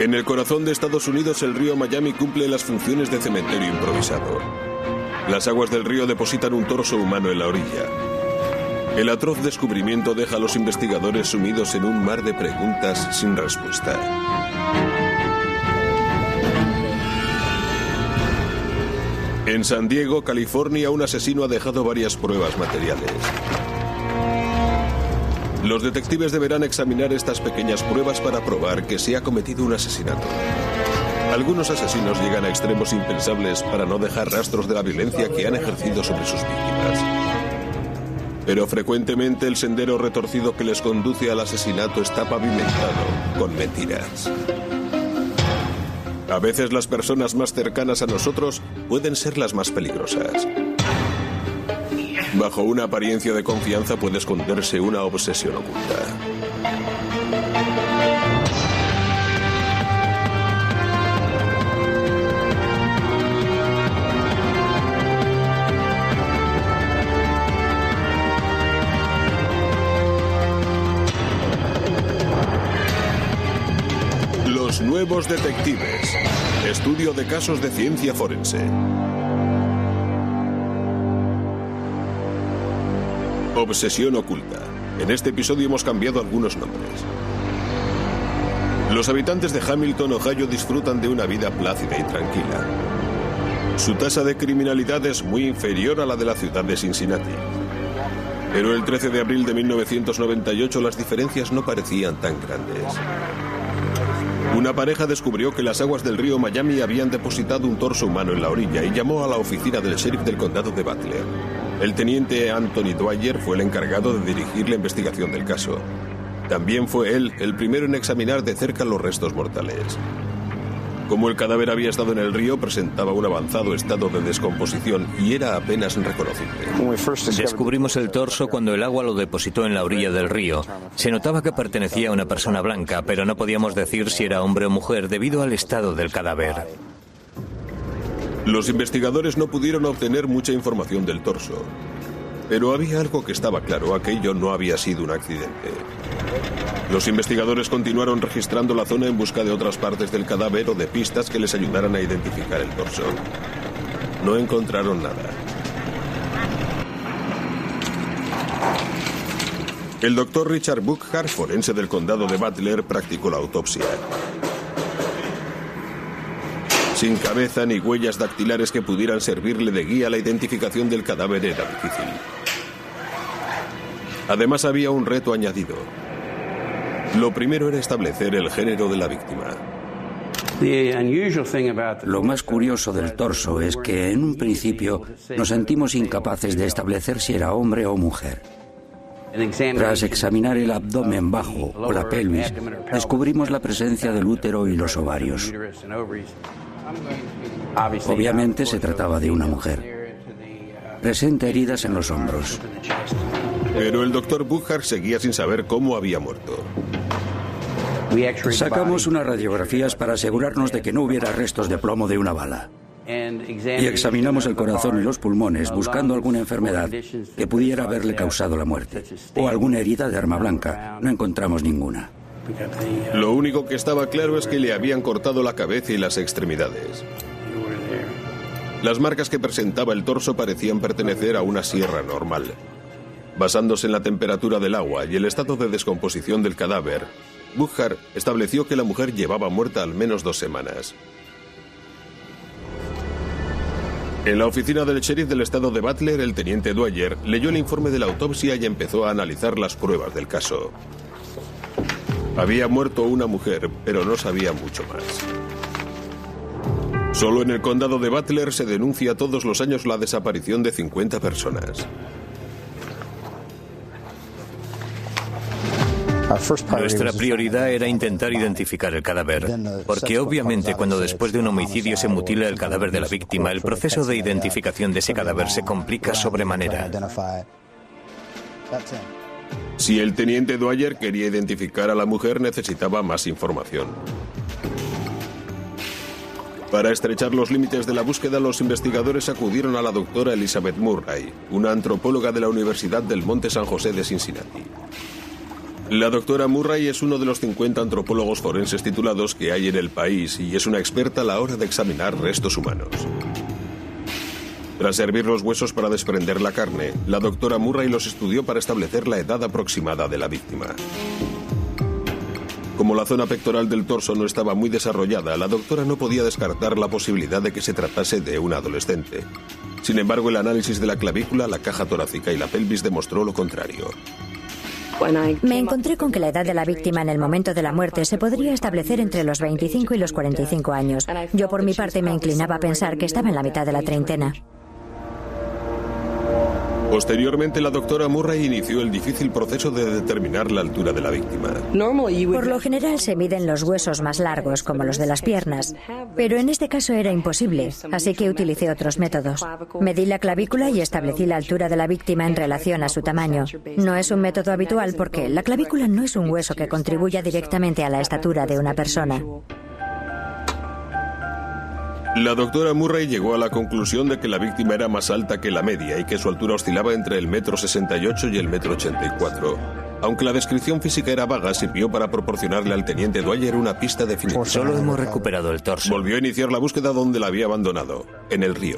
En el corazón de Estados Unidos, el río Miami cumple las funciones de cementerio improvisado. Las aguas del río depositan un torso humano en la orilla. El atroz descubrimiento deja a los investigadores sumidos en un mar de preguntas sin respuesta. En San Diego, California, un asesino ha dejado varias pruebas materiales. Los detectives deberán examinar estas pequeñas pruebas para probar que se ha cometido un asesinato. Algunos asesinos llegan a extremos impensables para no dejar rastros de la violencia que han ejercido sobre sus víctimas. Pero frecuentemente el sendero retorcido que les conduce al asesinato está pavimentado con mentiras. A veces las personas más cercanas a nosotros pueden ser las más peligrosas. Bajo una apariencia de confianza puede esconderse una obsesión oculta. Los nuevos detectives. Estudio de casos de ciencia forense. Obsesión oculta. En este episodio hemos cambiado algunos nombres. Los habitantes de Hamilton, Ohio, disfrutan de una vida plácida y tranquila. Su tasa de criminalidad es muy inferior a la de la ciudad de Cincinnati. Pero el 13 de abril de 1998 las diferencias no parecían tan grandes. Una pareja descubrió que las aguas del río Miami habían depositado un torso humano en la orilla y llamó a la oficina del sheriff del condado de Butler. El teniente Anthony Dwyer fue el encargado de dirigir la investigación del caso. También fue él el primero en examinar de cerca los restos mortales. Como el cadáver había estado en el río, presentaba un avanzado estado de descomposición y era apenas reconocible. Descubrimos el torso cuando el agua lo depositó en la orilla del río. Se notaba que pertenecía a una persona blanca, pero no podíamos decir si era hombre o mujer debido al estado del cadáver. Los investigadores no pudieron obtener mucha información del torso. Pero había algo que estaba claro: aquello no había sido un accidente. Los investigadores continuaron registrando la zona en busca de otras partes del cadáver o de pistas que les ayudaran a identificar el torso. No encontraron nada. El doctor Richard Buckhart, forense del condado de Butler, practicó la autopsia. Sin cabeza ni huellas dactilares que pudieran servirle de guía, la identificación del cadáver era difícil. Además, había un reto añadido. Lo primero era establecer el género de la víctima. Lo más curioso del torso es que en un principio nos sentimos incapaces de establecer si era hombre o mujer. Tras examinar el abdomen bajo o la pelvis, descubrimos la presencia del útero y los ovarios. Obviamente se trataba de una mujer. Presenta heridas en los hombros. Pero el doctor Buckhart seguía sin saber cómo había muerto. Sacamos unas radiografías para asegurarnos de que no hubiera restos de plomo de una bala. Y examinamos el corazón y los pulmones buscando alguna enfermedad que pudiera haberle causado la muerte. O alguna herida de arma blanca. No encontramos ninguna. Lo único que estaba claro es que le habían cortado la cabeza y las extremidades. Las marcas que presentaba el torso parecían pertenecer a una sierra normal. Basándose en la temperatura del agua y el estado de descomposición del cadáver, Buckhart estableció que la mujer llevaba muerta al menos 2 semanas. En la oficina del sheriff del estado de Butler, el teniente Dwyer leyó el informe de la autopsia y empezó a analizar las pruebas del caso. Había muerto una mujer, pero no sabía mucho más. Solo en el condado de Butler se denuncia todos los años la desaparición de 50 personas. Nuestra prioridad era intentar identificar el cadáver, porque obviamente cuando después de un homicidio se mutila el cadáver de la víctima, el proceso de identificación de ese cadáver se complica sobremanera. Si el teniente Dwyer quería identificar a la mujer, necesitaba más información. Para estrechar los límites de la búsqueda, los investigadores acudieron a la doctora Elizabeth Murray, una antropóloga de la Universidad del Monte San José de Cincinnati. La doctora Murray es uno de los 50 antropólogos forenses titulados que hay en el país y es una experta a la hora de examinar restos humanos. Tras hervir los huesos para desprender la carne, la doctora Murray los estudió para establecer la edad aproximada de la víctima. Como la zona pectoral del torso no estaba muy desarrollada, la doctora no podía descartar la posibilidad de que se tratase de un adolescente. Sin embargo, el análisis de la clavícula, la caja torácica y la pelvis demostró lo contrario. Me encontré con que la edad de la víctima en el momento de la muerte se podría establecer entre los 25 y los 45 años. Yo por mi parte me inclinaba a pensar que estaba en la mitad de la treintena. Posteriormente, la doctora Murray inició el difícil proceso de determinar la altura de la víctima. Por lo general se miden los huesos más largos, como los de las piernas, pero en este caso era imposible, así que utilicé otros métodos. Medí la clavícula y establecí la altura de la víctima en relación a su tamaño. No es un método habitual porque la clavícula no es un hueso que contribuya directamente a la estatura de una persona. La doctora Murray llegó a la conclusión de que la víctima era más alta que la media y que su altura oscilaba entre el 1,68 m y el 1,84 m. Aunque la descripción física era vaga, sirvió para proporcionarle al teniente Dwyer una pista definitiva. Solo hemos recuperado el torso. Volvió a iniciar la búsqueda donde la había abandonado, en el río.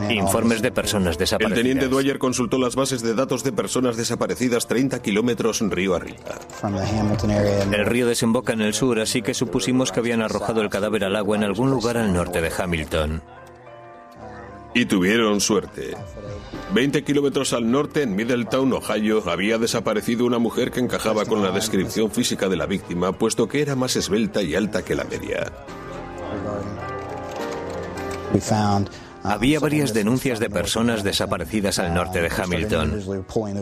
Informes de personas desaparecidas. El teniente Dwyer consultó las bases de datos de personas desaparecidas 30 kilómetros río arriba. El río desemboca en el sur, así que supusimos que habían arrojado el cadáver al agua en algún lugar al norte de Hamilton. Y tuvieron suerte. 20 kilómetros al norte, en Middletown, Ohio, había desaparecido una mujer que encajaba con la descripción física de la víctima, puesto que era más esbelta y alta que la media. Había varias denuncias de personas desaparecidas al norte de Hamilton.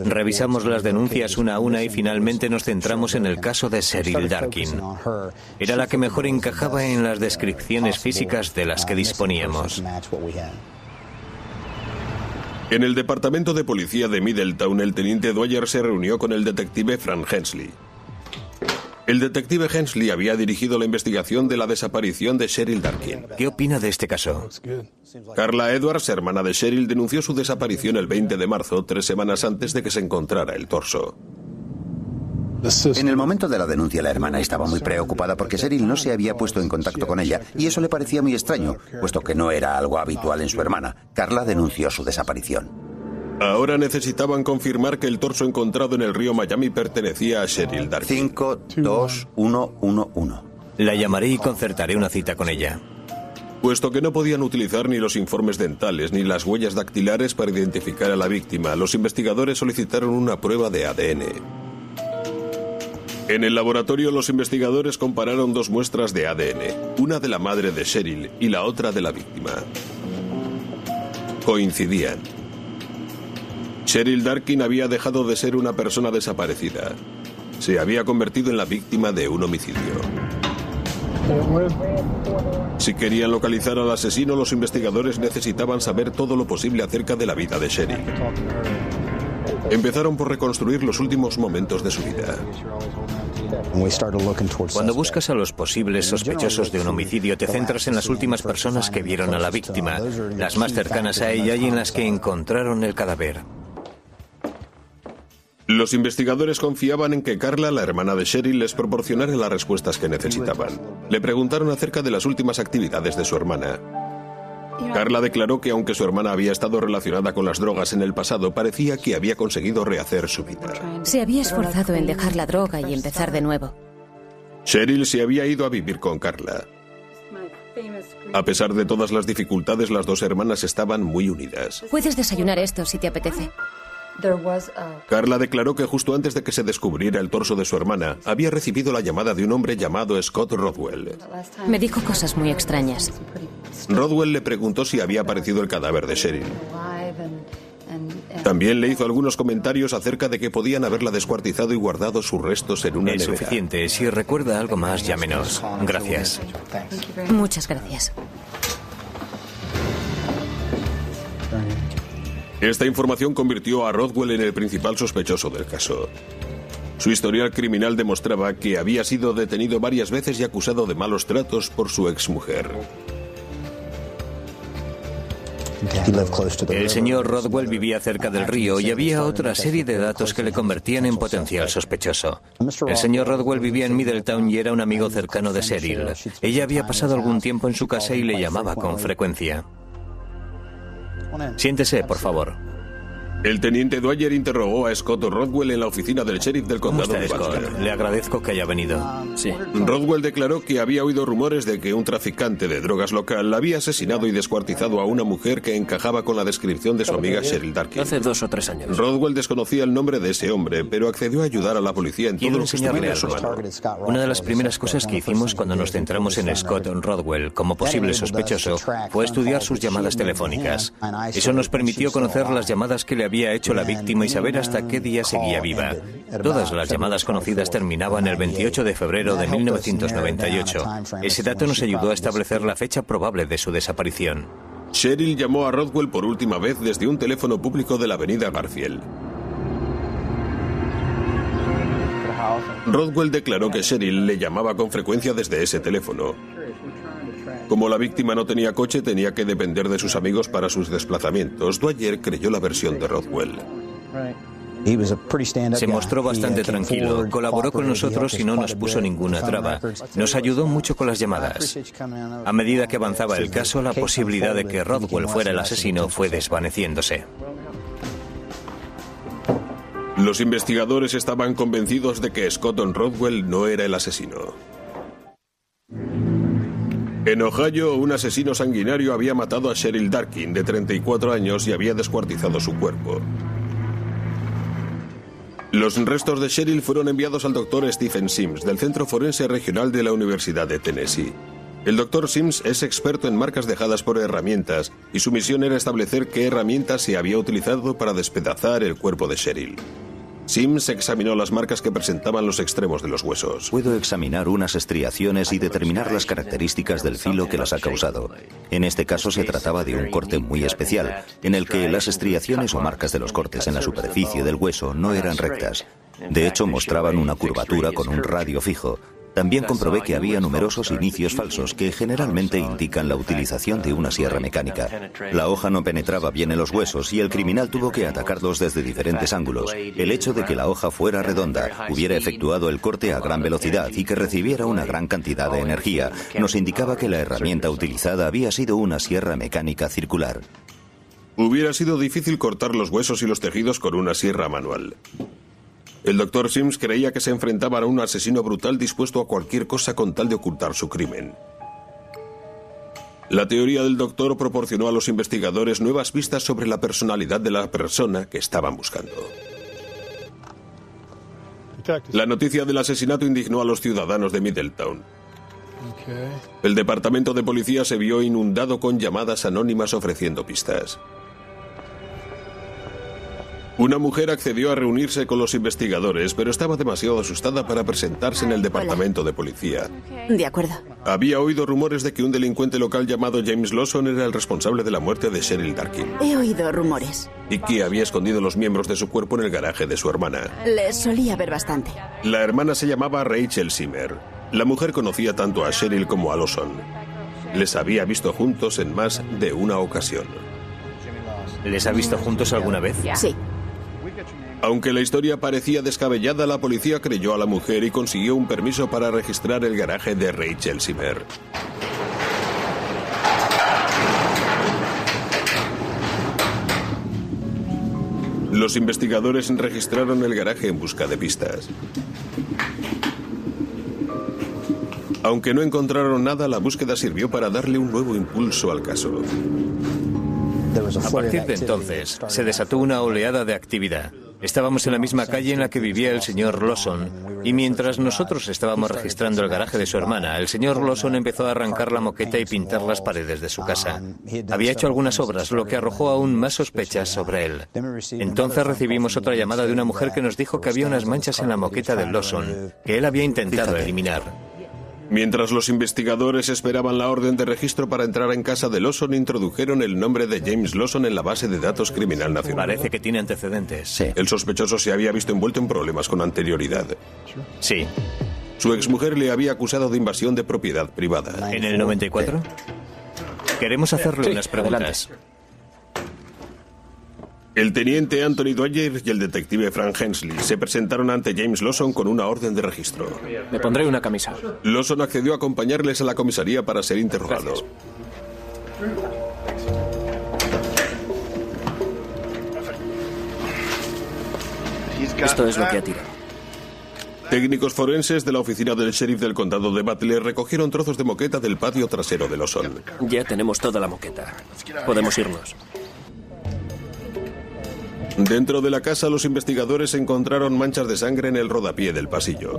Revisamos las denuncias una a una y finalmente nos centramos en el caso de Cheryl Darkin. Era la que mejor encajaba en las descripciones físicas de las que disponíamos. En el departamento de policía de Middletown, el teniente Dwyer se reunió con el detective Frank Hensley. El detective Hensley había dirigido la investigación de la desaparición de Cheryl Darkin. ¿Qué opina de este caso? Carla Edwards, hermana de Cheryl, denunció su desaparición el 20 de marzo, 3 semanas antes de que se encontrara el torso. En el momento de la denuncia, la hermana estaba muy preocupada porque Cheryl no se había puesto en contacto con ella y eso le parecía muy extraño, puesto que no era algo habitual en su hermana. Carla denunció su desaparición. Ahora necesitaban confirmar que el torso encontrado en el río Miami pertenecía a Cheryl Darkin. 52111. La llamaré y concertaré una cita con ella. Puesto que no podían utilizar ni los informes dentales ni las huellas dactilares para identificar a la víctima, los investigadores solicitaron una prueba de ADN. En el laboratorio, los investigadores compararon dos muestras de ADN, una de la madre de Cheryl y la otra de la víctima. Coincidían. Cheryl Darkin había dejado de ser una persona desaparecida. Se había convertido en la víctima de un homicidio. Si querían localizar al asesino, los investigadores necesitaban saber todo lo posible acerca de la vida de Cheryl. Empezaron por reconstruir los últimos momentos de su vida. Cuando buscas a los posibles sospechosos de un homicidio, te centras en las últimas personas que vieron a la víctima, las más cercanas a ella y en las que encontraron el cadáver. Los investigadores confiaban en que Carla, la hermana de Cheryl, les proporcionara las respuestas que necesitaban. Le preguntaron acerca de las últimas actividades de su hermana. Carla declaró que aunque su hermana había estado relacionada con las drogas en el pasado, parecía que había conseguido rehacer su vida. Se había esforzado en dejar la droga y empezar de nuevo. Cheryl se había ido a vivir con Carla. A pesar de todas las dificultades, las dos hermanas estaban muy unidas. Puedes desayunar esto si te apetece. Carla declaró que justo antes de que se descubriera el torso de su hermana, había recibido la llamada de un hombre llamado Scott Rodwell. Me dijo cosas muy extrañas. Rodwell le preguntó si había aparecido el cadáver de Cheryl. También le hizo algunos comentarios acerca de que podían haberla descuartizado y guardado sus restos en una nevera. Es suficiente. Si recuerda algo más, llámenos. Gracias. Muchas gracias. Esta información convirtió a Rodwell en el principal sospechoso del caso. Su historial criminal demostraba que había sido detenido varias veces y acusado de malos tratos por su exmujer. El señor Rodwell vivía cerca del río y había otra serie de datos que le convertían en potencial sospechoso. El señor Rodwell vivía en Middletown y era un amigo cercano de Cheryl. Ella había pasado algún tiempo en su casa y le llamaba con frecuencia. Siéntese, por favor. El teniente Dwyer interrogó a Scott Rodwell en la oficina del sheriff del ¿Cómo condado está, de Scott? Baxter. Le agradezco que haya venido. Sí. Rodwell declaró que había oído rumores de que un traficante de drogas local había asesinado y descuartizado a una mujer que encajaba con la descripción de su amiga Cheryl Darkin. Hace 2 o 3 años. Rodwell desconocía el nombre de ese hombre, pero accedió a ayudar a la policía en todo Quiero lo que enseñarle estuviera a su algo. mano. Una de las primeras cosas que hicimos cuando nos centramos en Scott Rodwell como posible sospechoso fue estudiar sus llamadas telefónicas. Eso nos permitió conocer las llamadas que le había hecho la víctima y saber hasta qué día seguía viva. Todas las llamadas conocidas terminaban el 28 de febrero de 1998. Ese dato nos ayudó a establecer la fecha probable de su desaparición. Cheryl llamó a Rodwell por última vez desde un teléfono público de la avenida Garfield. Rodwell declaró que Cheryl le llamaba con frecuencia desde ese teléfono. Como la víctima no tenía coche, tenía que depender de sus amigos para sus desplazamientos. Dwyer creyó la versión de Rodwell. Se mostró bastante tranquilo, colaboró con nosotros y no nos puso ninguna traba. Nos ayudó mucho con las llamadas. A medida que avanzaba el caso, la posibilidad de que Rodwell fuera el asesino fue desvaneciéndose. Los investigadores estaban convencidos de que Scott Rodwell no era el asesino. En Ohio, un asesino sanguinario había matado a Cheryl Darkin, de 34 años, y había descuartizado su cuerpo. Los restos de Cheryl fueron enviados al doctor Stephen Sims, del Centro Forense Regional de la Universidad de Tennessee. El doctor Sims es experto en marcas dejadas por herramientas, y su misión era establecer qué herramientas se había utilizado para despedazar el cuerpo de Cheryl. Sims examinó las marcas que presentaban los extremos de los huesos. Puedo examinar unas estriaciones y determinar las características del filo que las ha causado. En este caso se trataba de un corte muy especial, en el que las estriaciones o marcas de los cortes en la superficie del hueso no eran rectas. De hecho, mostraban una curvatura con un radio fijo. También comprobé que había numerosos inicios falsos que generalmente indican la utilización de una sierra mecánica. La hoja no penetraba bien en los huesos y el criminal tuvo que atacarlos desde diferentes ángulos. El hecho de que la hoja fuera redonda, hubiera efectuado el corte a gran velocidad y que recibiera una gran cantidad de energía nos indicaba que la herramienta utilizada había sido una sierra mecánica circular. Hubiera sido difícil cortar los huesos y los tejidos con una sierra manual. El doctor Sims creía que se enfrentaban a un asesino brutal dispuesto a cualquier cosa con tal de ocultar su crimen. La teoría del doctor proporcionó a los investigadores nuevas pistas sobre la personalidad de la persona que estaban buscando. La noticia del asesinato indignó a los ciudadanos de Middletown. El departamento de policía se vio inundado con llamadas anónimas ofreciendo pistas. Una mujer accedió a reunirse con los investigadores, pero estaba demasiado asustada para presentarse en el departamento de policía. De acuerdo. Había oído rumores de que un delincuente local llamado James Lawson era el responsable de la muerte de Cheryl Darkin. He oído rumores. Y que había escondido los miembros de su cuerpo en el garaje de su hermana. Les solía ver bastante. La hermana se llamaba Rachel Zimmer. La mujer conocía tanto a Cheryl como a Lawson. Les había visto juntos en más de una ocasión. ¿Les ha visto juntos alguna vez? Sí. Aunque la historia parecía descabellada, la policía creyó a la mujer y consiguió un permiso para registrar el garaje de Rachel Zimmer. Los investigadores registraron el garaje en busca de pistas. Aunque no encontraron nada, la búsqueda sirvió para darle un nuevo impulso al caso. A partir de entonces, se desató una oleada de actividad. Estábamos en la misma calle en la que vivía el señor Lawson, y mientras nosotros estábamos registrando el garaje de su hermana, el señor Lawson empezó a arrancar la moqueta y pintar las paredes de su casa. Había hecho algunas obras, lo que arrojó aún más sospechas sobre él. Entonces recibimos otra llamada de una mujer que nos dijo que había unas manchas en la moqueta del Lawson, que él había intentado eliminar. Mientras los investigadores esperaban la orden de registro para entrar en casa de Lawson, introdujeron el nombre de James Lawson en la base de datos criminal nacional. Parece que tiene antecedentes. Sí. El sospechoso se había visto envuelto en problemas con anterioridad. Sí. Su exmujer le había acusado de invasión de propiedad privada. ¿En el 94? Queremos hacerle unas preguntas. El teniente Anthony Dwyer y el detective Frank Hensley se presentaron ante James Lawson con una orden de registro. Me pondré una camisa. Lawson accedió a acompañarles a la comisaría para ser interrogado. Gracias. Esto es lo que ha tirado. Técnicos forenses de la oficina del sheriff del condado de Butler recogieron trozos de moqueta del patio trasero de Lawson. Ya tenemos toda la moqueta. Podemos irnos. Dentro de la casa, los investigadores encontraron manchas de sangre en el rodapié del pasillo.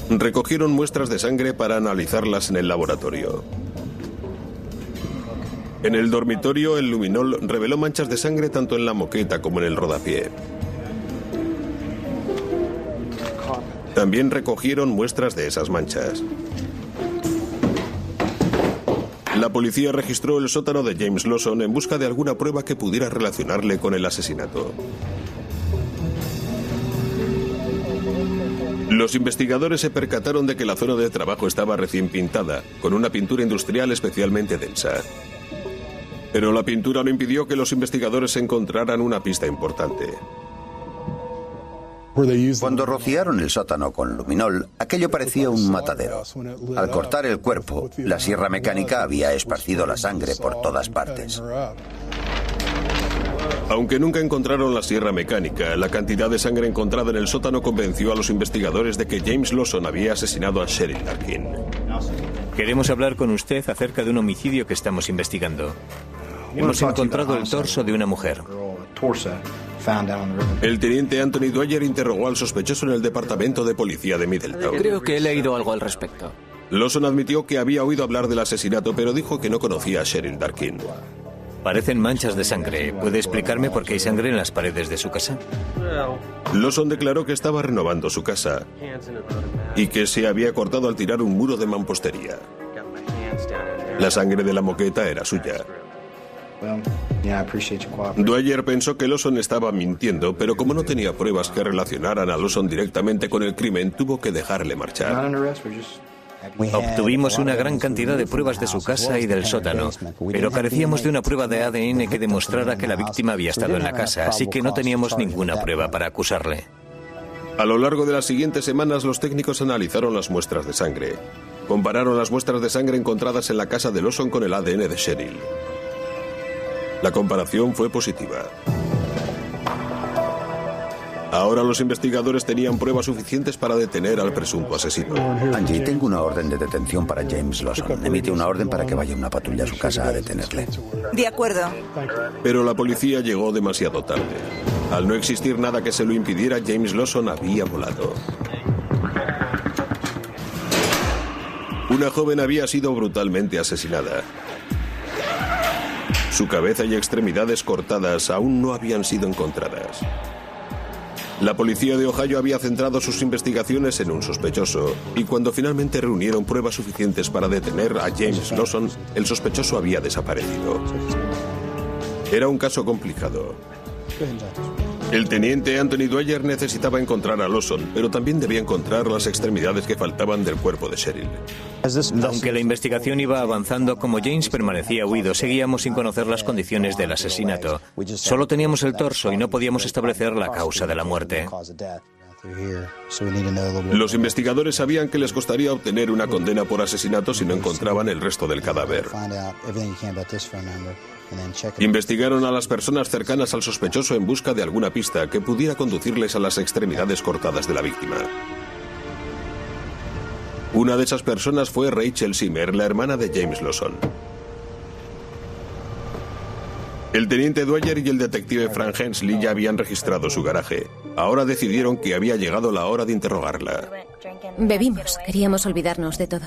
Recogieron muestras de sangre para analizarlas en el laboratorio. En el dormitorio, el luminol reveló manchas de sangre tanto en la moqueta como en el rodapié. También recogieron muestras de esas manchas. La policía registró el sótano de James Lawson en busca de alguna prueba que pudiera relacionarle con el asesinato. Los investigadores se percataron de que la zona de trabajo estaba recién pintada, con una pintura industrial especialmente densa. Pero la pintura no impidió que los investigadores encontraran una pista importante. Cuando rociaron el sótano con luminol, aquello parecía un matadero. Al cortar el cuerpo, la sierra mecánica había esparcido la sangre por todas partes. Aunque nunca encontraron la sierra mecánica, la cantidad de sangre encontrada en el sótano convenció a los investigadores de que James Lawson había asesinado a Cheryl Darkin. Queremos hablar con usted acerca de un homicidio que estamos investigando. Hemos encontrado el torso de una mujer. El teniente Anthony Dwyer interrogó al sospechoso en el departamento de policía de Middletown. Creo que he leído algo al respecto. Lawson admitió que había oído hablar del asesinato, pero dijo que no conocía a Cheryl Darkin. Parecen manchas de sangre. ¿Puede explicarme por qué hay sangre en las paredes de su casa? Lawson declaró que estaba renovando su casa y que se había cortado al tirar un muro de mampostería. La sangre de la moqueta era suya. Dwyer pensó que Lawson estaba mintiendo, pero como no tenía pruebas que relacionaran a Lawson directamente con el crimen, tuvo que dejarle marchar. Obtuvimos una gran cantidad de pruebas de su casa y del sótano, pero carecíamos de una prueba de ADN que demostrara que la víctima había estado en la casa, así que no teníamos ninguna prueba para acusarle. A lo largo de las siguientes semanas, los técnicos analizaron las muestras de sangre. Compararon las muestras de sangre encontradas en la casa de Lawson con el ADN de Cheryl. La comparación fue positiva. Ahora los investigadores tenían pruebas suficientes para detener al presunto asesino. Angie, tengo una orden de detención para James Lawson. Emite una orden para que vaya una patrulla a su casa a detenerle. De acuerdo. Pero la policía llegó demasiado tarde. Al no existir nada que se lo impidiera, James Lawson había volado. Una joven había sido brutalmente asesinada. Su cabeza y extremidades cortadas aún no habían sido encontradas. La policía de Ohio había centrado sus investigaciones en un sospechoso, y cuando finalmente reunieron pruebas suficientes para detener a James Lawson, el sospechoso había desaparecido. Era un caso complicado. El teniente Anthony Dwyer necesitaba encontrar a Lawson, pero también debía encontrar las extremidades que faltaban del cuerpo de Cheryl. Aunque la investigación iba avanzando, como James permanecía huido, seguíamos sin conocer las condiciones del asesinato. Solo teníamos el torso y no podíamos establecer la causa de la muerte. Los investigadores sabían que les costaría obtener una condena por asesinato si no encontraban el resto del cadáver. Investigaron a las personas cercanas al sospechoso en busca de alguna pista que pudiera conducirles a las extremidades cortadas de la víctima. Una de esas personas fue Rachel Zimmer, la hermana de James Lawson. El teniente Dwyer y el detective Frank Hensley ya habían registrado su garaje. Ahora decidieron que había llegado la hora de interrogarla. Bebimos, queríamos olvidarnos de todo.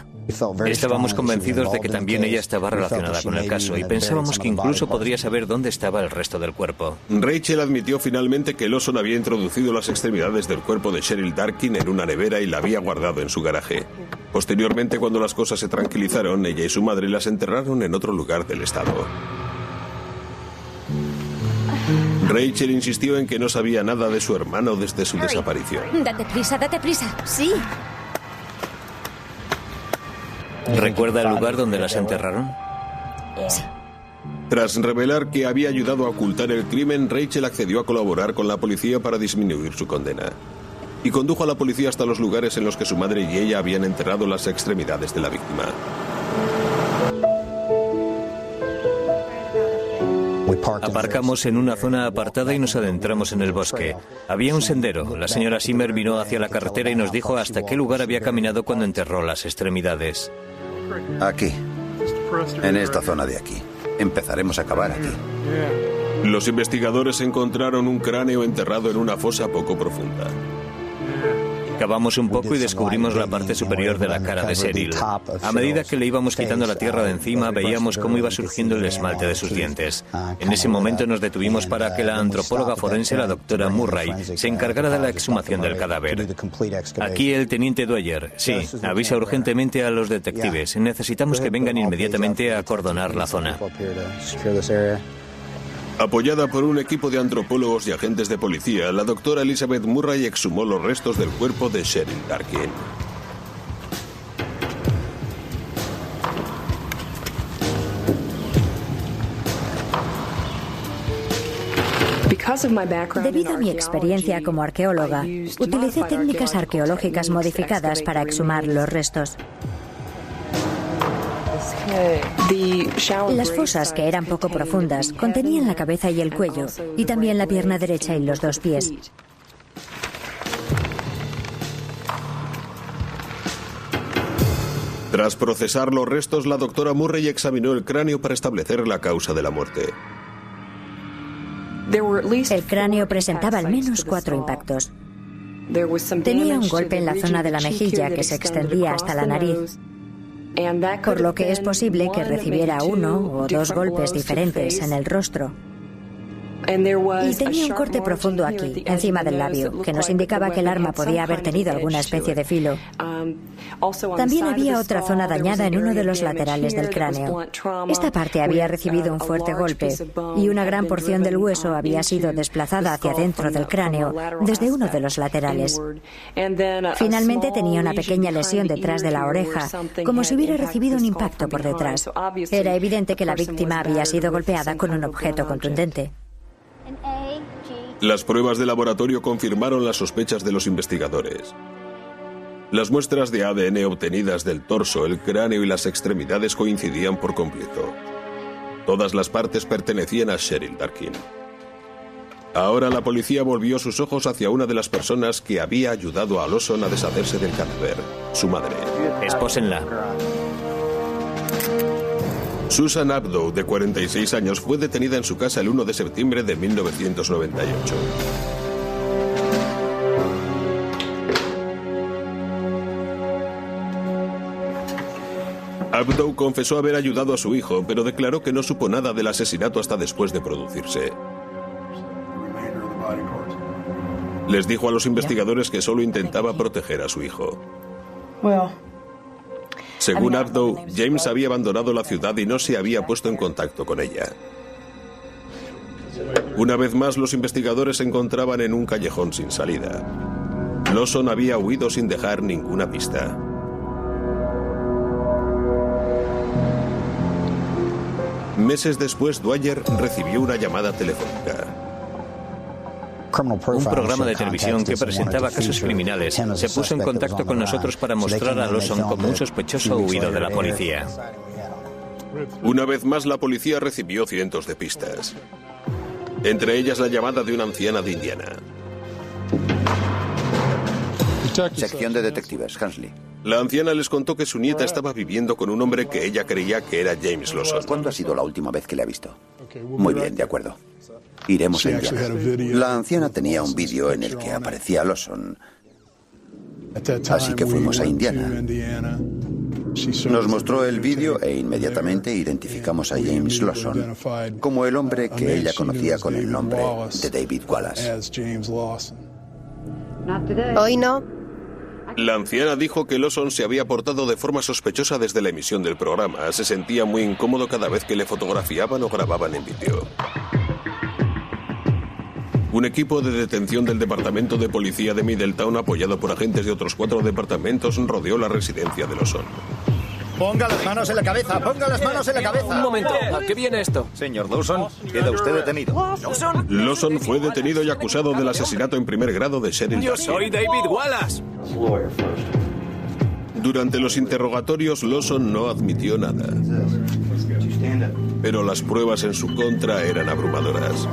Estábamos convencidos de que también ella estaba relacionada con el caso y pensábamos que incluso podría saber dónde estaba el resto del cuerpo. Rachel admitió finalmente que Lawson había introducido las extremidades del cuerpo de Cheryl Darkin en una nevera y la había guardado en su garaje. Posteriormente, cuando las cosas se tranquilizaron, ella y su madre las enterraron en otro lugar del estado. Rachel insistió en que no sabía nada de su hermano desde su desaparición. Date prisa, sí. ¿Recuerda el lugar donde las enterraron? Sí. Tras revelar que había ayudado a ocultar el crimen, Rachel accedió a colaborar con la policía para disminuir su condena. Y condujo a la policía hasta los lugares en los que su madre y ella habían enterrado las extremidades de la víctima. Aparcamos en una zona apartada y nos adentramos en el bosque. Había un sendero. La señora Zimmer vino hacia la carretera y nos dijo hasta qué lugar había caminado cuando enterró las extremidades. Aquí, en esta zona de aquí. Empezaremos a cavar aquí. Los investigadores encontraron un cráneo enterrado en una fosa poco profunda. Cavamos un poco y descubrimos la parte superior de la cara de Cheryl. A medida que le íbamos quitando la tierra de encima, veíamos cómo iba surgiendo el esmalte de sus dientes. En ese momento nos detuvimos para que la antropóloga forense, la doctora Murray, se encargara de la exhumación del cadáver. Aquí el teniente Dwyer. Sí, avisa urgentemente a los detectives. Necesitamos que vengan inmediatamente a acordonar la zona. Apoyada por un equipo de antropólogos y agentes de policía, la doctora Elizabeth Murray exhumó los restos del cuerpo de Cheryl Darkin. Debido a mi experiencia como arqueóloga, utilicé técnicas arqueológicas modificadas para exhumar los restos. Las fosas, que eran poco profundas, contenían la cabeza y el cuello, y también la pierna derecha y los dos pies. Tras procesar los restos, la doctora Murray examinó el cráneo para establecer la causa de la muerte. El cráneo presentaba al menos 4 impactos. Tenía un golpe en la zona de la mejilla que se extendía hasta la nariz, por lo que es posible que recibiera 1 o 2 golpes diferentes en el rostro. Y tenía un corte profundo aquí, encima del labio, que nos indicaba que el arma podía haber tenido alguna especie de filo. También había otra zona dañada en uno de los laterales del cráneo. Esta parte había recibido un fuerte golpe y una gran porción del hueso había sido desplazada hacia dentro del cráneo desde uno de los laterales. Finalmente tenía una pequeña lesión detrás de la oreja, como si hubiera recibido un impacto por detrás. Era evidente que la víctima había sido golpeada con un objeto contundente. Las pruebas de laboratorio confirmaron las sospechas de los investigadores. Las muestras de ADN obtenidas del torso, el cráneo y las extremidades coincidían por completo. Todas las partes pertenecían a Cheryl Darkin. Ahora la policía volvió sus ojos hacia una de las personas que había ayudado a Lawson a deshacerse del cadáver, su madre. Espósenla. Susan Abdow, de 46 años, fue detenida en su casa el 1 de septiembre de 1998. Abdow confesó haber ayudado a su hijo, pero declaró que no supo nada del asesinato hasta después de producirse. Les dijo a los investigadores que solo intentaba proteger a su hijo. Según Abdow, James había abandonado la ciudad y no se había puesto en contacto con ella. Una vez más, los investigadores se encontraban en un callejón sin salida. Lawson había huido sin dejar ninguna pista. Meses después, Dwyer recibió una llamada telefónica. Un programa de televisión que presentaba casos criminales se puso en contacto con nosotros para mostrar a Lawson como un sospechoso huido de la policía. Una vez más, la policía recibió cientos de pistas. Entre ellas la llamada de una anciana de Indiana. Sección de detectives, Hansley. La anciana les contó que su nieta estaba viviendo con un hombre que ella creía que era James Lawson. ¿Cuándo ha sido la última vez que le ha visto? Muy bien, de acuerdo. Iremos a Indiana. La anciana tenía un vídeo en el que aparecía Lawson. Así que fuimos a Indiana. Nos mostró el vídeo e inmediatamente identificamos a James Lawson como el hombre que ella conocía con el nombre de David Wallace. Hoy no. La anciana dijo que Lawson se había portado de forma sospechosa desde la emisión del programa. Se sentía muy incómodo cada vez que le fotografiaban o grababan en vídeo. Un equipo de detención del Departamento de Policía de Middletown, apoyado por agentes de otros 4 departamentos, rodeó la residencia de Lawson. Ponga las manos en la cabeza, ponga las manos en la cabeza. Un momento, ¿a qué viene esto? Señor Dawson, queda usted detenido. Lawson fue detenido y acusado del asesinato en primer grado de Cheryl Yo Darkin. soy David Wallace. Durante los interrogatorios, Lawson no admitió nada. Pero las pruebas en su contra eran abrumadoras.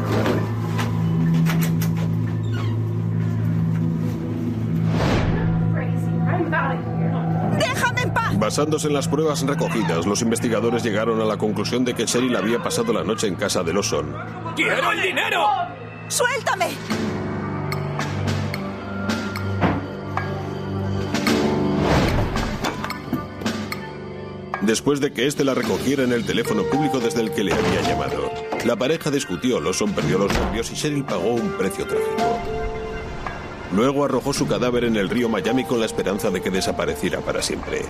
¡Déjame en paz! Basándose en las pruebas recogidas, los investigadores llegaron a la conclusión de que Cheryl había pasado la noche en casa de Lawson. ¡Quiero el dinero! ¡Suéltame! Después de que éste la recogiera en el teléfono público desde el que le había llamado, la pareja discutió, Lawson perdió los nervios y Cheryl pagó un precio trágico. Luego arrojó su cadáver en el río Miami con la esperanza de que desapareciera para siempre.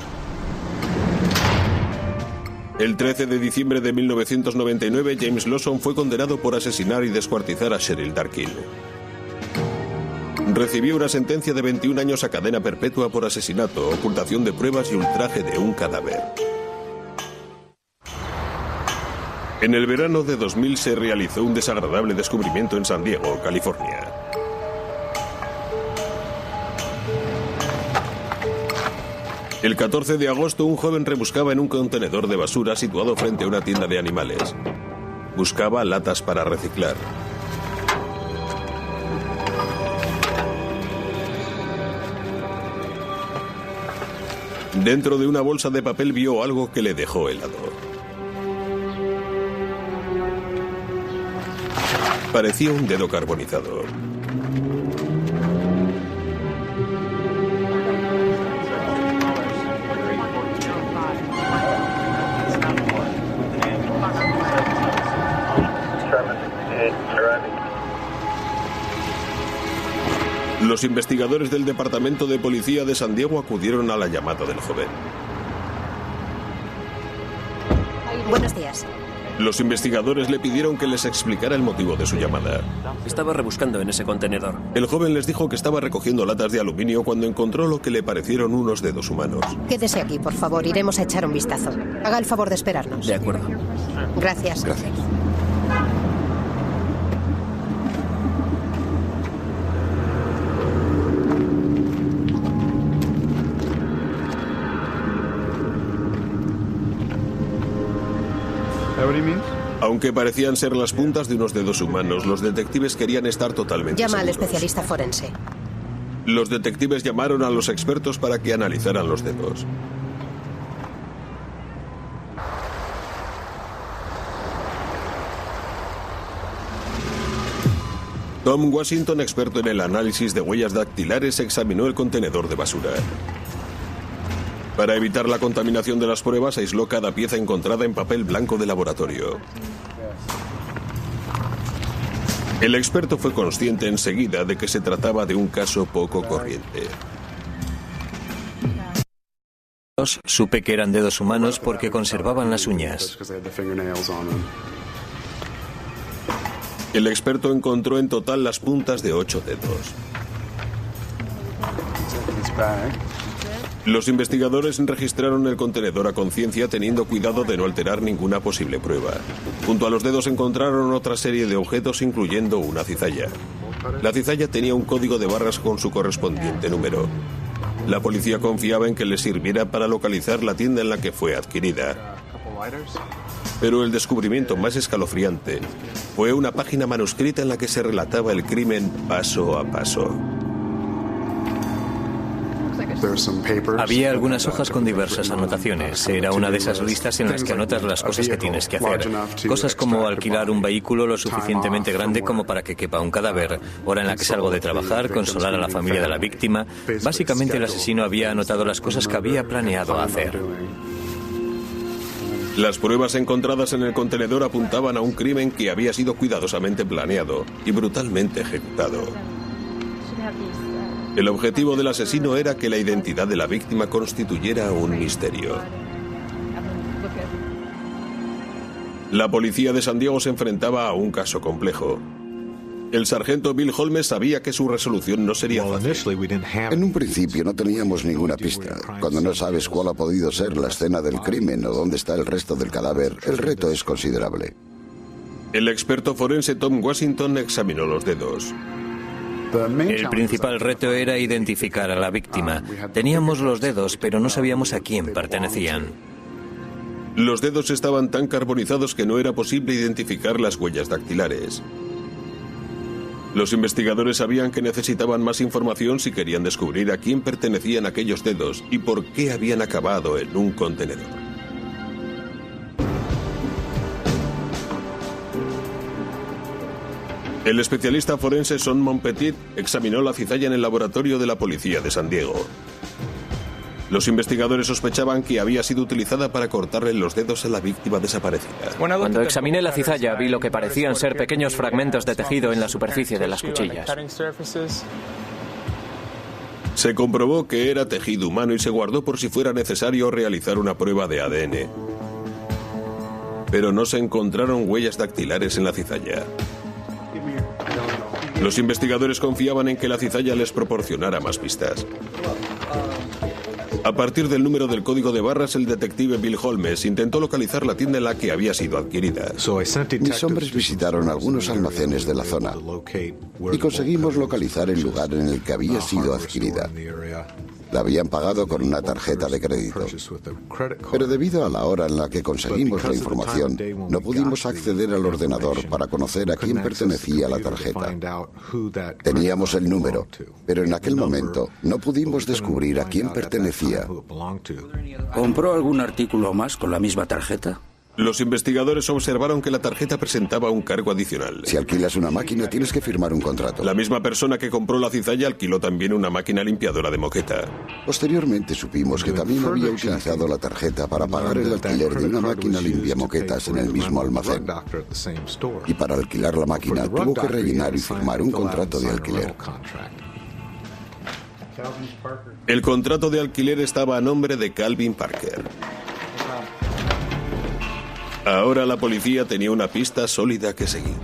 El 13 de diciembre de 1999, James Lawson fue condenado por asesinar y descuartizar a Cheryl Darkin. Recibió una sentencia de 21 años a cadena perpetua por asesinato, ocultación de pruebas y ultraje de un cadáver. En el verano de 2000 se realizó un desagradable descubrimiento en San Diego, California. El 14 de agosto, un joven rebuscaba en un contenedor de basura situado frente a una tienda de animales. Buscaba latas para reciclar. Dentro de una bolsa de papel vio algo que le dejó helado. Parecía un dedo carbonizado. Los investigadores del Departamento de Policía de San Diego acudieron a la llamada del joven. Buenos días. Los investigadores le pidieron que les explicara el motivo de su llamada. Estaba rebuscando en ese contenedor. El joven les dijo que estaba recogiendo latas de aluminio cuando encontró lo que le parecieron unos dedos humanos. Quédese aquí, por favor. Iremos a echar un vistazo. Haga el favor de esperarnos. De acuerdo. Gracias. Gracias. Aunque parecían ser las puntas de unos dedos humanos, los detectives querían estar totalmente Llama al seguros. especialista forense. Los detectives llamaron a los expertos para que analizaran los dedos. Tom Washington, experto en el análisis de huellas dactilares, examinó el contenedor de basura. Para evitar la contaminación de las pruebas, aisló cada pieza encontrada en papel blanco de laboratorio. El experto fue consciente enseguida de que se trataba de un caso poco corriente. Supe que eran dedos humanos porque conservaban las uñas. El experto encontró en total las puntas de 8 dedos. Los investigadores registraron el contenedor a conciencia, teniendo cuidado de no alterar ninguna posible prueba. Junto a los dedos encontraron otra serie de objetos, incluyendo una cizalla. La cizalla tenía un código de barras con su correspondiente número. La policía confiaba en que les sirviera para localizar la tienda en la que fue adquirida. Pero el descubrimiento más escalofriante fue una página manuscrita en la que se relataba el crimen paso a paso. Había algunas hojas con diversas anotaciones. Era una de esas listas en las que anotas las cosas que tienes que hacer. Cosas como alquilar un vehículo lo suficientemente grande como para que quepa un cadáver, hora en la que salgo de trabajar, consolar a la familia de la víctima. Básicamente el asesino había anotado las cosas que había planeado hacer. Las pruebas encontradas en el contenedor apuntaban a un crimen que había sido cuidadosamente planeado y brutalmente ejecutado. El objetivo del asesino era que la identidad de la víctima constituyera un misterio. La policía de San Diego se enfrentaba a un caso complejo. El sargento Bill Holmes sabía que su resolución no sería fácil. En un principio no teníamos ninguna pista. Cuando no sabes cuál ha podido ser la escena del crimen o dónde está el resto del cadáver, el reto es considerable. El experto forense Tom Washington examinó los dedos. El principal reto era identificar a la víctima. Teníamos los dedos, pero no sabíamos a quién pertenecían. Los dedos estaban tan carbonizados que no era posible identificar las huellas dactilares. Los investigadores sabían que necesitaban más información si querían descubrir a quién pertenecían aquellos dedos y por qué habían acabado en un contenedor. El especialista forense Sean Monpetit examinó la cizalla en el laboratorio de la policía de San Diego. Los investigadores sospechaban que había sido utilizada para cortarle los dedos a la víctima desaparecida. Cuando examiné la cizalla vi lo que parecían ser pequeños fragmentos de tejido en la superficie de las cuchillas. Se comprobó que era tejido humano y se guardó por si fuera necesario realizar una prueba de ADN. Pero no se encontraron huellas dactilares en la cizalla. Los investigadores confiaban en que la cizalla les proporcionara más pistas. A partir del número del código de barras, el detective Bill Holmes intentó localizar la tienda en la que había sido adquirida. Mis hombres visitaron algunos almacenes de la zona y conseguimos localizar el lugar en el que había sido adquirida. La habían pagado con una tarjeta de crédito. Pero debido a la hora en la que conseguimos la información, no pudimos acceder al ordenador para conocer a quién pertenecía la tarjeta. Teníamos el número, pero en aquel momento no pudimos descubrir a quién pertenecía. ¿Compró algún artículo más con la misma tarjeta? Los investigadores observaron que la tarjeta presentaba un cargo adicional. Si alquilas una máquina, tienes que firmar un contrato. La misma persona que compró la cizalla alquiló también una máquina limpiadora de moqueta. Posteriormente supimos que también había utilizado la tarjeta para pagar el alquiler de una máquina limpiamoquetas en el mismo almacén. Y para alquilar la máquina tuvo que rellenar y firmar un contrato de alquiler. El contrato de alquiler estaba a nombre de Calvin Parker. Ahora la policía tenía una pista sólida que seguir.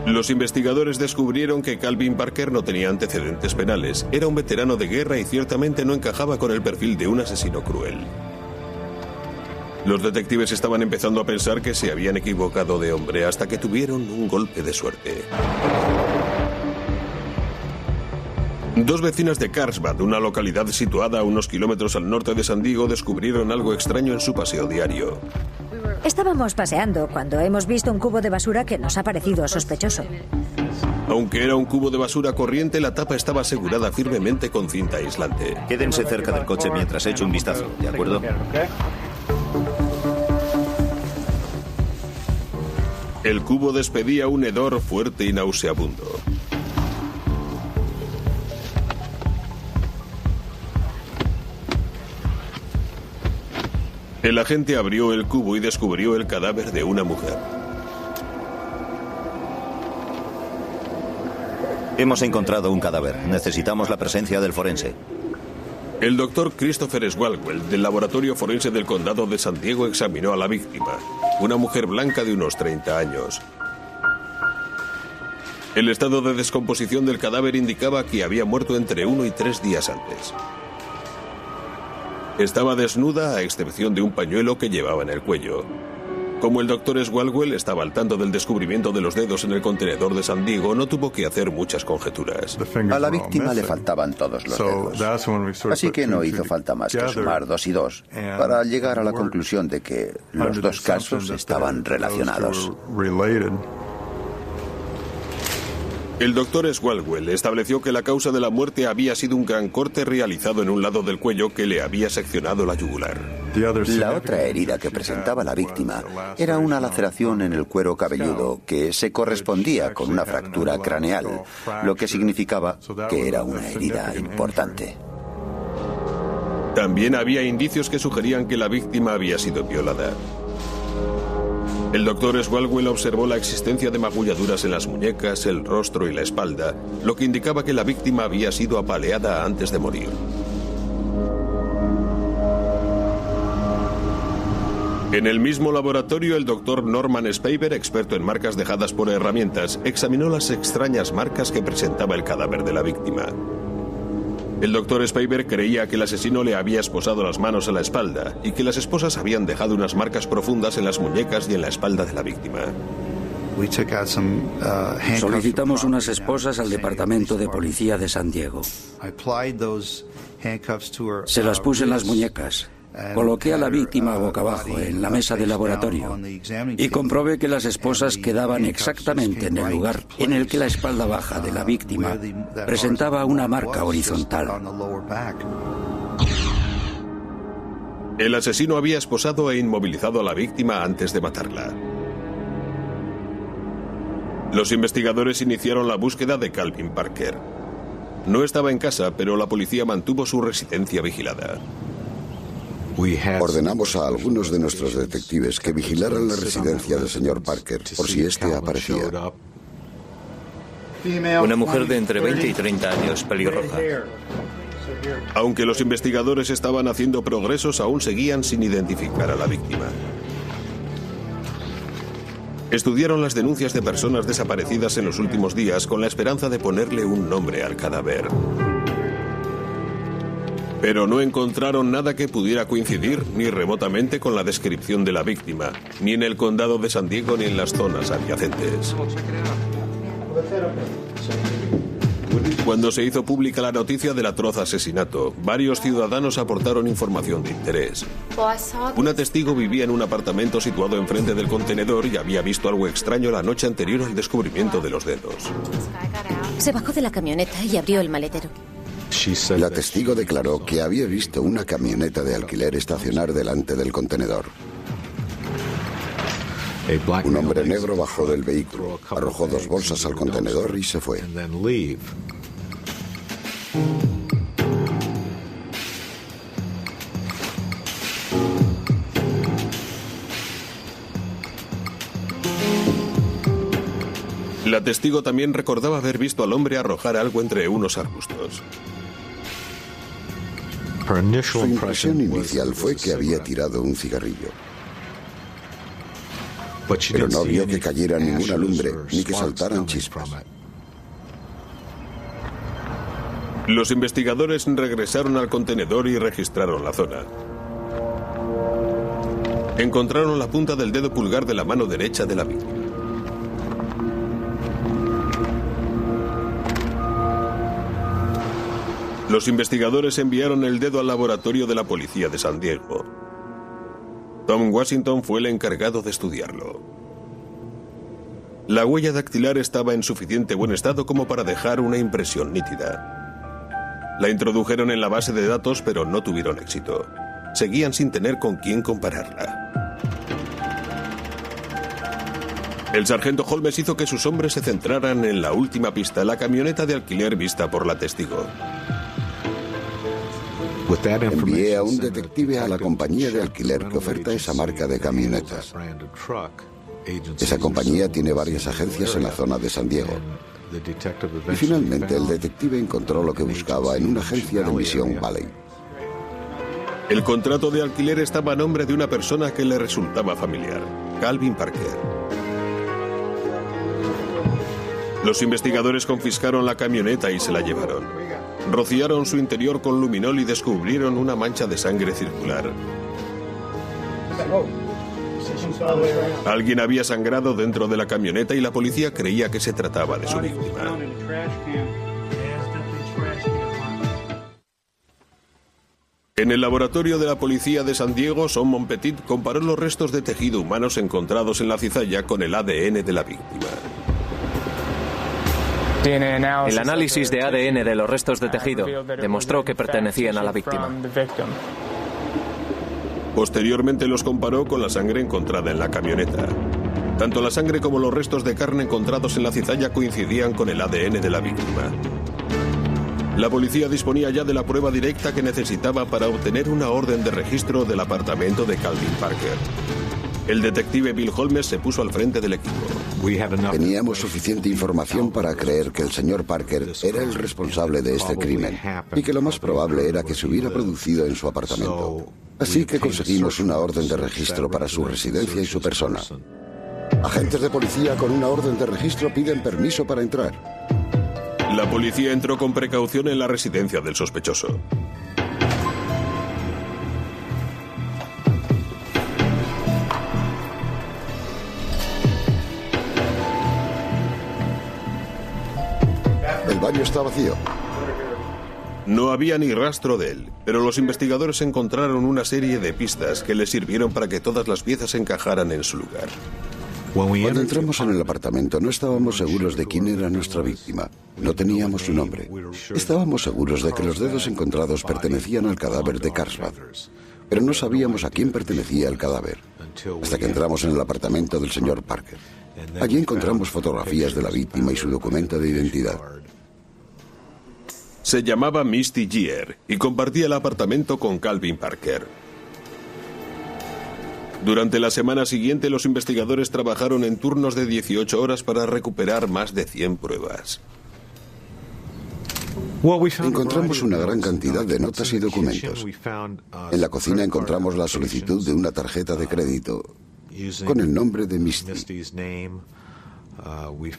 Los investigadores descubrieron que Calvin Parker no tenía antecedentes penales, era un veterano de guerra y ciertamente no encajaba con el perfil de un asesino cruel. Los detectives estaban empezando a pensar que se habían equivocado de hombre hasta que tuvieron un golpe de suerte. Dos vecinas de Carlsbad, una localidad situada a unos kilómetros al norte de San Diego, descubrieron algo extraño en su paseo diario. Estábamos paseando cuando hemos visto un cubo de basura que nos ha parecido sospechoso. Aunque era un cubo de basura corriente, la tapa estaba asegurada firmemente con cinta aislante. Quédense cerca del coche mientras echo un vistazo, ¿de acuerdo? El cubo despedía un hedor fuerte y nauseabundo. El agente abrió el cubo y descubrió el cadáver de una mujer. Hemos encontrado un cadáver. Necesitamos la presencia del forense. El doctor Christopher Swalwell, del Laboratorio Forense del Condado de San Diego, examinó a la víctima, una mujer blanca de unos 30 años. El estado de descomposición del cadáver indicaba que había muerto entre 1 y 3 días antes. Estaba desnuda a excepción de un pañuelo que llevaba en el cuello. Como el doctor Swalwell estaba al tanto del descubrimiento de los dedos en el contenedor de San Diego, no tuvo que hacer muchas conjeturas. A la víctima le faltaban todos los dedos. Así que no hizo falta más que sumar 2 y 2 para llegar a la conclusión de que los dos casos estaban relacionados. El doctor Swalwell estableció que la causa de la muerte había sido un gran corte realizado en un lado del cuello que le había seccionado la yugular. La otra herida que presentaba la víctima era una laceración en el cuero cabelludo que se correspondía con una fractura craneal, lo que significaba que era una herida importante. También había indicios que sugerían que la víctima había sido violada. El doctor Swalwell observó la existencia de magulladuras en las muñecas, el rostro y la espalda, lo que indicaba que la víctima había sido apaleada antes de morir. En el mismo laboratorio, el doctor Norman Spaber, experto en marcas dejadas por herramientas, examinó las extrañas marcas que presentaba el cadáver de la víctima. El doctor Spaber creía que el asesino le había esposado las manos a la espalda y que las esposas habían dejado unas marcas profundas en las muñecas y en la espalda de la víctima. Solicitamos unas esposas al Departamento de Policía de San Diego. Se las puse en las muñecas. Coloqué a la víctima boca abajo en la mesa de laboratorio y comprobé que las esposas quedaban exactamente en el lugar en el que la espalda baja de la víctima presentaba una marca horizontal. El asesino había esposado e inmovilizado a la víctima antes de matarla. Los investigadores iniciaron la búsqueda de Calvin Parker. No estaba en casa, pero la policía mantuvo su residencia vigilada. Ordenamos a algunos de nuestros detectives que vigilaran la residencia del señor Parker por si éste aparecía. Una mujer de entre 20 y 30 años, pelirroja. Aunque los investigadores estaban haciendo progresos, aún seguían sin identificar a la víctima. Estudiaron las denuncias de personas desaparecidas en los últimos días con la esperanza de ponerle un nombre al cadáver. Pero no encontraron nada que pudiera coincidir ni remotamente con la descripción de la víctima, ni en el condado de San Diego ni en las zonas adyacentes. Cuando se hizo pública la noticia del atroz asesinato, varios ciudadanos aportaron información de interés. Una testigo vivía en un apartamento situado enfrente del contenedor y había visto algo extraño la noche anterior al descubrimiento de los dedos. Se bajó de la camioneta y abrió el maletero. La testigo declaró que había visto una camioneta de alquiler estacionar delante del contenedor. Un hombre negro bajó del vehículo, arrojó 2 bolsas al contenedor y se fue. La testigo también recordaba haber visto al hombre arrojar algo entre unos arbustos. Su impresión inicial fue que había tirado un cigarrillo. Pero no vio que cayera ninguna lumbre ni que saltaran chispas. Los investigadores regresaron al contenedor y registraron la zona. Encontraron la punta del dedo pulgar de la mano derecha de la víctima. Los investigadores enviaron el dedo al laboratorio de la policía de San Diego. Tom Washington fue el encargado de estudiarlo. La huella dactilar estaba en suficiente buen estado como para dejar una impresión nítida. La introdujeron en la base de datos, pero no tuvieron éxito. Seguían sin tener con quién compararla. El sargento Holmes hizo que sus hombres se centraran en la última pista, la camioneta de alquiler vista por la testigo. Envié a un detective a la compañía de alquiler que oferta esa marca de camionetas. Esa compañía tiene varias agencias en la zona de San Diego. Y finalmente el detective encontró lo que buscaba en una agencia de Mission Valley. El contrato de alquiler estaba a nombre de una persona que le resultaba familiar, Calvin Parker. Los investigadores confiscaron la camioneta y se la llevaron. Rociaron su interior con luminol y descubrieron una mancha de sangre circular. Alguien había sangrado dentro de la camioneta y la policía creía que se trataba de su víctima. En el laboratorio de la policía de San Diego, Son Monpetit comparó los restos de tejido humanos encontrados en la cizalla con el ADN de la víctima. El análisis de ADN de los restos de tejido demostró que pertenecían a la víctima. Posteriormente los comparó con la sangre encontrada en la camioneta. Tanto la sangre como los restos de carne encontrados en la cizalla coincidían con el ADN de la víctima. La policía disponía ya de la prueba directa que necesitaba para obtener una orden de registro del apartamento de Calvin Parker. El detective Bill Holmes se puso al frente del equipo. Teníamos suficiente información para creer que el señor Parker era el responsable de este crimen y que lo más probable era que se hubiera producido en su apartamento. Así que conseguimos una orden de registro para su residencia y su persona. Agentes de policía con una orden de registro piden permiso para entrar. La policía entró con precaución en la residencia del sospechoso. El baño está vacío. No había ni rastro de él, pero los investigadores encontraron una serie de pistas que les sirvieron para que todas las piezas encajaran en su lugar. Cuando entramos en el apartamento no estábamos seguros de quién era nuestra víctima. No teníamos su nombre. Estábamos seguros de que los dedos encontrados pertenecían al cadáver de Carlsbad, pero no sabíamos a quién pertenecía el cadáver, hasta que entramos en el apartamento del señor Parker. Allí encontramos fotografías de la víctima y su documento de identidad. Se llamaba Misty Geer y compartía el apartamento con Calvin Parker. Durante la semana siguiente, los investigadores trabajaron en turnos de 18 horas para recuperar más de 100 pruebas. Encontramos una gran cantidad de notas y documentos. En la cocina encontramos la solicitud de una tarjeta de crédito con el nombre de Misty.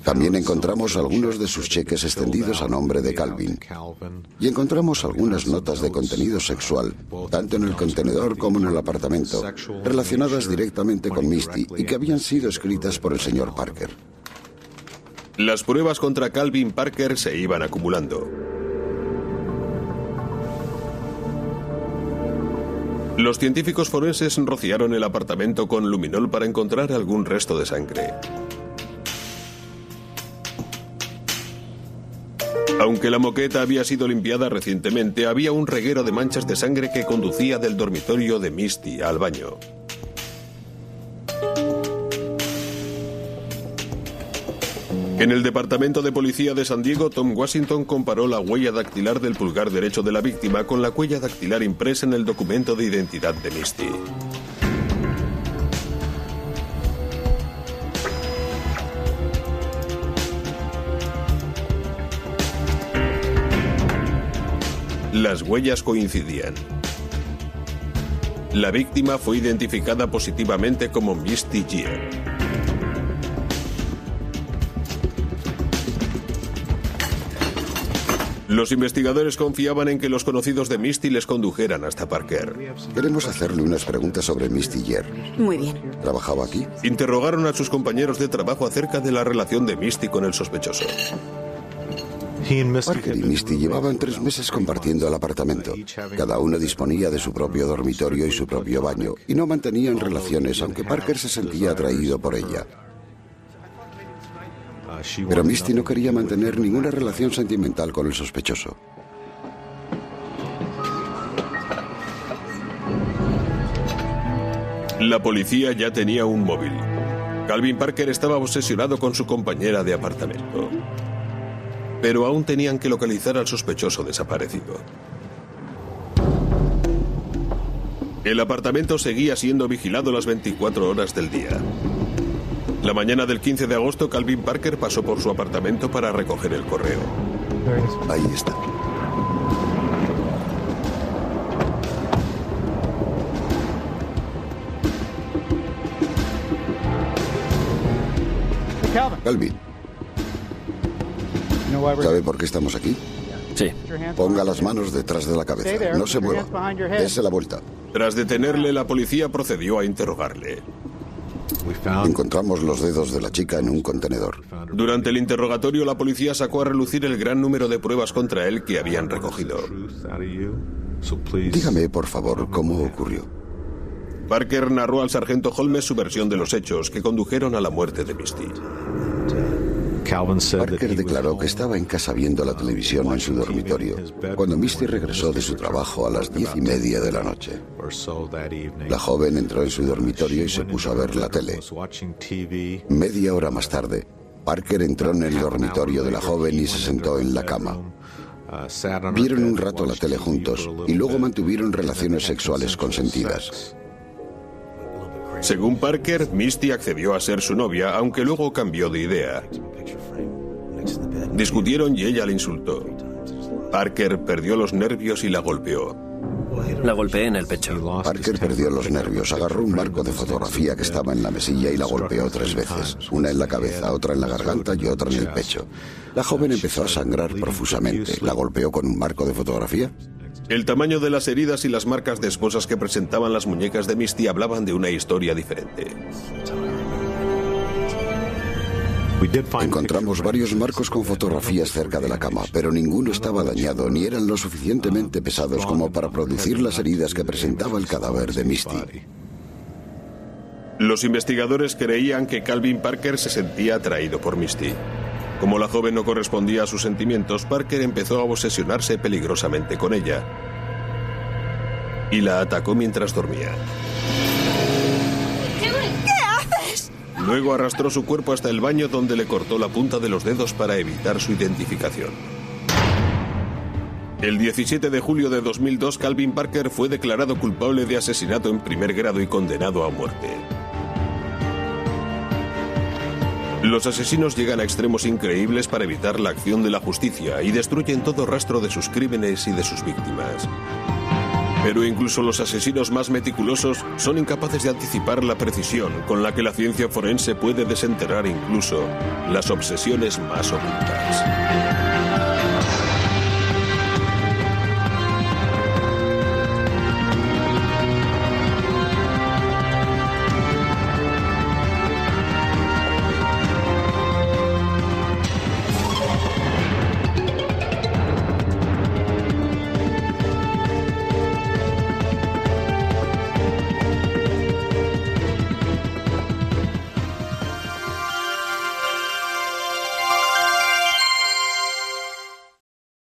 También encontramos algunos de sus cheques extendidos a nombre de Calvin. Y encontramos algunas notas de contenido sexual, tanto en el contenedor como en el apartamento, relacionadas directamente con Misty y que habían sido escritas por el señor Parker. Las pruebas contra Calvin Parker se iban acumulando. Los científicos forenses rociaron el apartamento con luminol para encontrar algún resto de sangre. Aunque la moqueta había sido limpiada recientemente, había un reguero de manchas de sangre que conducía del dormitorio de Misty al baño. En el departamento de policía de San Diego, Tom Washington comparó la huella dactilar del pulgar derecho de la víctima con la huella dactilar impresa en el documento de identidad de Misty. Las huellas coincidían. La víctima fue identificada positivamente como Misty Geer. Los investigadores confiaban en que los conocidos de Misty les condujeran hasta Parker. Queremos hacerle unas preguntas sobre Misty Geer. Muy bien. ¿Trabajaba aquí? Interrogaron a sus compañeros de trabajo acerca de la relación de Misty con el sospechoso. Parker y Misty llevaban 3 meses compartiendo el apartamento. Cada uno disponía de su propio dormitorio y su propio baño, y no mantenían relaciones, aunque Parker se sentía atraído por ella. Pero Misty no quería mantener ninguna relación sentimental con el sospechoso. La policía ya tenía un móvil. Calvin Parker estaba obsesionado con su compañera de apartamento. Pero aún tenían que localizar al sospechoso desaparecido. El apartamento seguía siendo vigilado las 24 horas del día. La mañana del 15 de agosto, Calvin Parker pasó por su apartamento para recoger el correo. Ahí está. Calvin. ¿Sabe por qué estamos aquí? Sí. Ponga las manos detrás de la cabeza. No se mueva. Dese la vuelta. Tras detenerle, la policía procedió a interrogarle. Encontramos los dedos de la chica en un contenedor. Durante el interrogatorio, la policía sacó a relucir el gran número de pruebas contra él que habían recogido. Dígame, por favor, cómo ocurrió. Parker narró al sargento Holmes su versión de los hechos que condujeron a la muerte de Misty. Parker declaró que estaba en casa viendo la televisión en su dormitorio cuando Misty regresó de su trabajo a las 10:30 de la noche. La joven entró en su dormitorio y se puso a ver la tele. Media hora más tarde, Parker entró en el dormitorio de la joven y se sentó en la cama. Vieron un rato la tele juntos y luego mantuvieron relaciones sexuales consentidas. Según Parker, Misty accedió a ser su novia, aunque luego cambió de idea. Discutieron y ella le insultó. Parker perdió los nervios y la golpeó. La golpeé en el pecho. Parker perdió los nervios, agarró un marco de fotografía que estaba en la mesilla y la golpeó 3 veces. Una en la cabeza, otra en la garganta y otra en el pecho. La joven empezó a sangrar profusamente. ¿La golpeó con un marco de fotografía? El tamaño de las heridas y las marcas de esposas que presentaban las muñecas de Misty hablaban de una historia diferente. Encontramos varios marcos con fotografías cerca de la cama, pero ninguno estaba dañado ni eran lo suficientemente pesados como para producir las heridas que presentaba el cadáver de Misty. Los investigadores creían que Calvin Parker se sentía atraído por Misty. Como la joven no correspondía a sus sentimientos, Parker empezó a obsesionarse peligrosamente con ella y la atacó mientras dormía. Luego arrastró su cuerpo hasta el baño, donde le cortó la punta de los dedos para evitar su identificación. El 17 de julio de 2002, Calvin Parker fue declarado culpable de asesinato en primer grado y condenado a muerte. Los asesinos llegan a extremos increíbles para evitar la acción de la justicia y destruyen todo rastro de sus crímenes y de sus víctimas. Pero incluso los asesinos más meticulosos son incapaces de anticipar la precisión con la que la ciencia forense puede desenterrar incluso las obsesiones más ocultas.